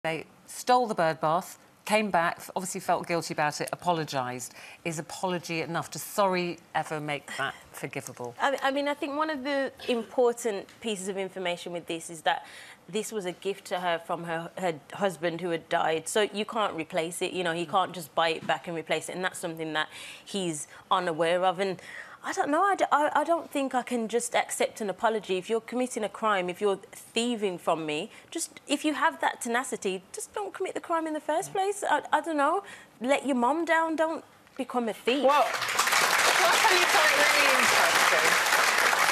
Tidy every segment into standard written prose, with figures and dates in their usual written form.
They stole the bird bath, came back, obviously felt guilty about it, apologised. Is apology enough? Does sorry ever make that forgivable? I mean, I think one of the important pieces of information with this is that this was a gift to her from her husband who had died. So you can't replace it. You know, he can't just buy it back and replace it. And that's something that he's unaware of. And I don't know. I don't think I can just accept an apology. If you're committing a crime, if you're thieving from me, just if you have that tenacity, just don't commit the crime in the first place. I don't know. Let your mum down. Don't become a thief. Well, can I tell you something really interesting?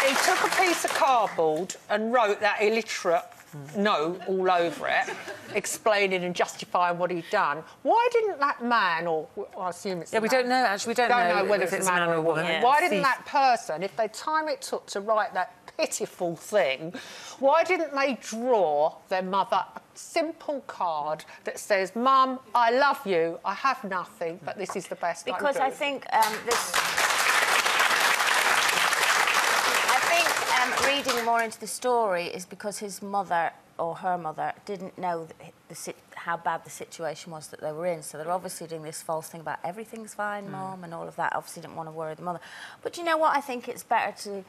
He took a piece of cardboard and wrote that illiterate note all over it, explaining and justifying what he'd done. Why didn't that man, or I assume it's we don't know, actually. We don't know whether it's a man or a woman. Yeah. Why didn't that person, if the time it took to write that pitiful thing, why didn't they draw their mother a simple card that says, "Mum, I love you, I have nothing, but this is the best I can do"? Because I think reading more into the story is because his mother or her mother didn't know how bad the situation was that they were in. So they're obviously doing this false thing about everything's fine, Mum, and all of that. Obviously didn't want to worry the mother. But you know what? I think it's better to...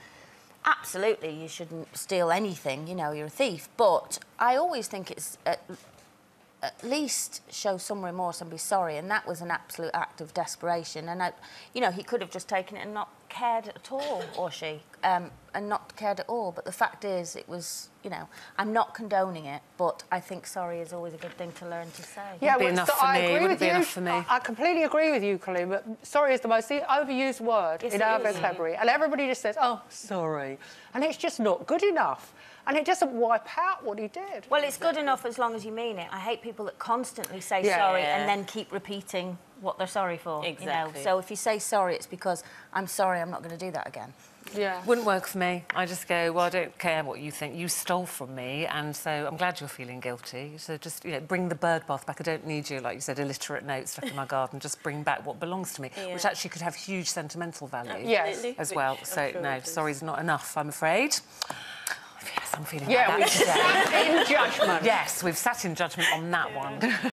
Absolutely, you shouldn't steal anything, you know, you're a thief. But I always think it's... at least show some remorse and be sorry, and that was an absolute act of desperation. And, you know, he could have just taken it and not cared at all, or she, and not cared at all. But the fact is, it was, you know, I'm not condoning it, but I think sorry is always a good thing to learn to say. Yeah, wouldn't be enough for me. Wouldn't be enough for me. I completely agree with you, Colleen, but sorry is the most overused word in our vocabulary. And everybody just says, "Oh, sorry." And it's just not good enough. And it doesn't wipe out what he did. Well, it's good enough as long as you mean it. I hate people that constantly say sorry and then keep repeating what they're sorry for. Exactly. You know? So if you say sorry, it's because I'm sorry, I'm not going to do that again. Yeah. Wouldn't work for me. I just go, well, I don't care what you think. You stole from me, and so I'm glad you're feeling guilty. So just, you know, bring the bird bath back. I don't need you, like you said, illiterate notes stuck in my garden. Just bring back what belongs to me, which actually could have huge sentimental value as well. So, no, sorry's not enough, I'm afraid. Yes, I'm feeling like that today. We've sat in judgment. Yes, we've sat in judgment on that one.